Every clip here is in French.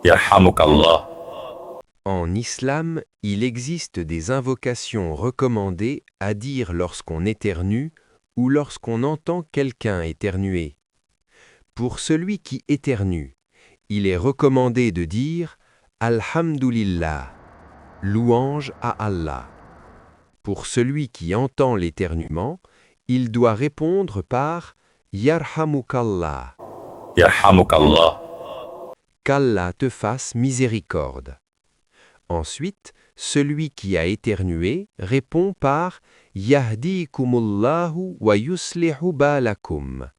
يرحمك الله. En islam, il existe des invocations recommandées à dire lorsqu'on éternue ou lorsqu'on entend quelqu'un éternuer. Pour celui qui éternue, il est recommandé de dire Alhamdulillah, louange à Allah. Pour celui qui entend l'éternuement, il doit répondre par Yarhamukallah, يرحمك الله. qu'Allah te fasse miséricorde. Ensuite, celui qui a éternué répond par Yahdikumullahu wa yuslihu balakum,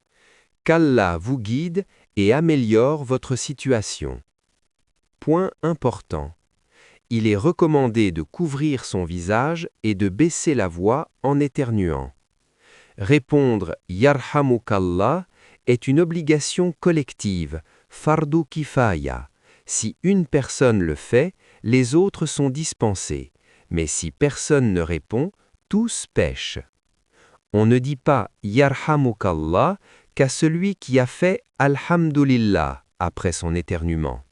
qu'Allah vous guide et améliore votre situation. Point important. Il est recommandé de couvrir son visage et de baisser la voix en éternuant. Répondre Yarhamukallah est une obligation collective, fardu kifaya. Si une personne le fait, les autres sont dispensés, mais si personne ne répond, tous pêchent. On ne dit pas Yarhamukallah qu'à celui qui a fait Alhamdulillah après son éternuement.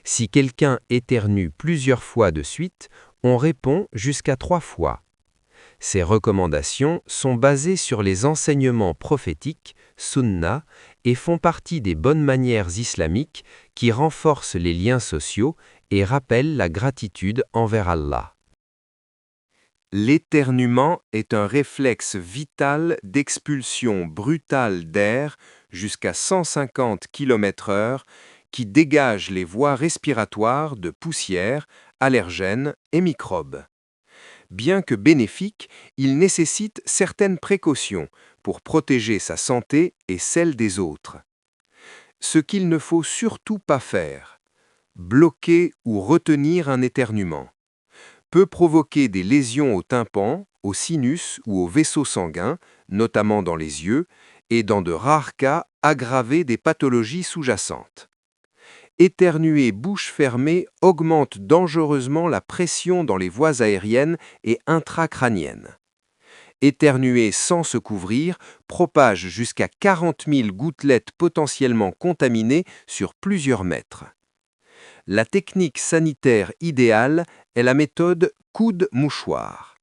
Si quelqu'un éternue plusieurs fois de suite, on répond jusqu'à 3 fois. Ces recommandations sont basées sur les enseignements prophétiques, sunna, et font partie des bonnes manières islamiques qui renforcent les liens sociaux et rappellent la gratitude envers Allah. L'éternuement est un réflexe vital d'expulsion brutale d'air jusqu'à 150 km/h qui dégage les voies respiratoires de poussière, allergènes et microbes. Bien que bénéfique, il nécessite certaines précautions pour protéger sa santé et celle des autres. Ce qu'il ne faut surtout pas faire, bloquer ou retenir un éternuement, peut provoquer des lésions au tympan, au sinus ou au vaisseau sanguin, notamment dans les yeux, et dans de rares cas aggraver des pathologies sous-jacentes. Éternuer bouche fermée augmente dangereusement la pression dans les voies aériennes et intracrâniennes. Éternuer sans se couvrir propage jusqu'à 40 000 gouttelettes potentiellement contaminées sur plusieurs mètres. La technique sanitaire idéale est la méthode coude-mouchoir.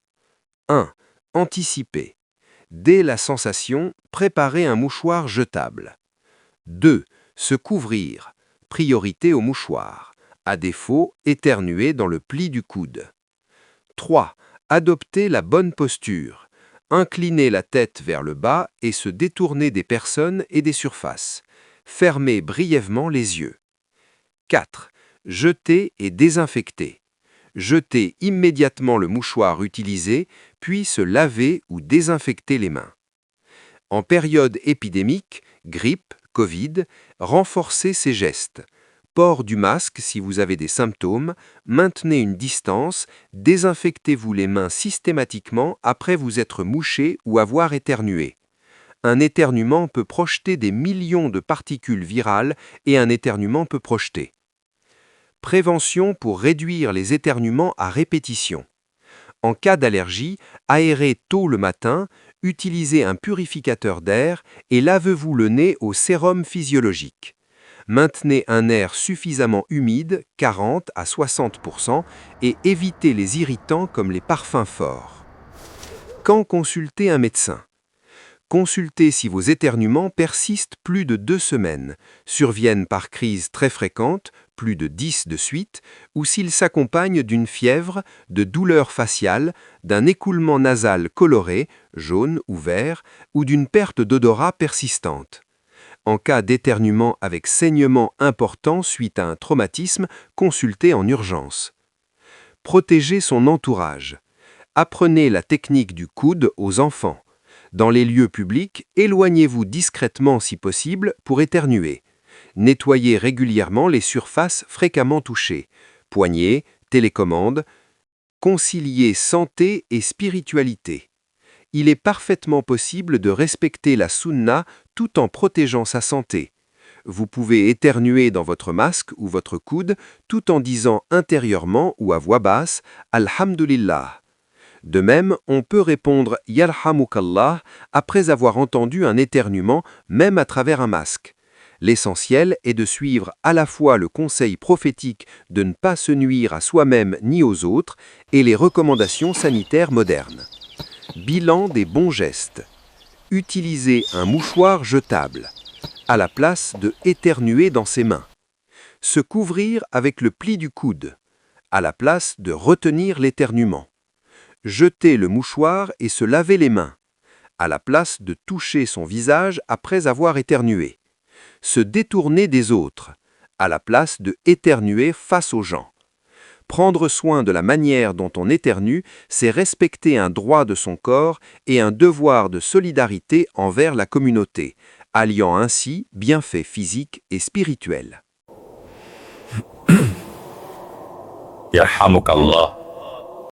1. Anticiper. Dès la sensation, préparer un mouchoir jetable. 2. Se couvrir. Priorité au mouchoir. À défaut, éternuer dans le pli du coude. 3. Adopter la bonne posture. Incliner la tête vers le bas et se détourner des personnes et des surfaces. Fermer brièvement les yeux. 4. Jeter et désinfecter. Jeter immédiatement le mouchoir utilisé, puis se laver ou désinfecter les mains. En période épidémique, grippe, Covid, renforcez ces gestes. Port du masque si vous avez des symptômes, maintenez une distance, désinfectez-vous les mains systématiquement après vous être mouché ou avoir éternué. Un éternuement peut projeter des millions de particules virales et un éternuement peut projeter. Prévention pour réduire les éternuements à répétition. En cas d'allergie, aérez tôt le matin, utilisez un purificateur d'air et lavez-vous le nez au sérum physiologique. Maintenez un air suffisamment humide, 40 à 60%, et évitez les irritants comme les parfums forts. Quand consulter un médecin? Consultez si vos éternuements persistent plus de 2 semaines, surviennent par crises très fréquentes, plus de 10 de suite, ou s'ils s'accompagnent d'une fièvre, de douleurs faciales, d'un écoulement nasal coloré, jaune ou vert, ou d'une perte d'odorat persistante. En cas d'éternuement avec saignement important suite à un traumatisme, consultez en urgence. Protégez son entourage. Apprenez la technique du coude aux enfants. Dans les lieux publics, éloignez-vous discrètement si possible pour éternuer. Nettoyez régulièrement les surfaces fréquemment touchées. Poignets, télécommande. Conciliez santé et spiritualité. Il est parfaitement possible de respecter la sunna tout en protégeant sa santé. Vous pouvez éternuer dans votre masque ou votre coude tout en disant intérieurement ou à voix basse « Alhamdulillah ». De même, on peut répondre « Yarhamukallah » après avoir entendu un éternuement, même à travers un masque. L'essentiel est de suivre à la fois le conseil prophétique de ne pas se nuire à soi-même ni aux autres et les recommandations sanitaires modernes. Bilan des bons gestes. Utiliser un mouchoir jetable, à la place de éternuer dans ses mains. Se couvrir avec le pli du coude, à la place de retenir l'éternuement. Jeter le mouchoir et se laver les mains, à la place de toucher son visage après avoir éternué. Se détourner des autres, à la place de éternuer face aux gens. Prendre soin de la manière dont on éternue, c'est respecter un droit de son corps et un devoir de solidarité envers la communauté, alliant ainsi bienfaits physiques et spirituels. يرحمك الله.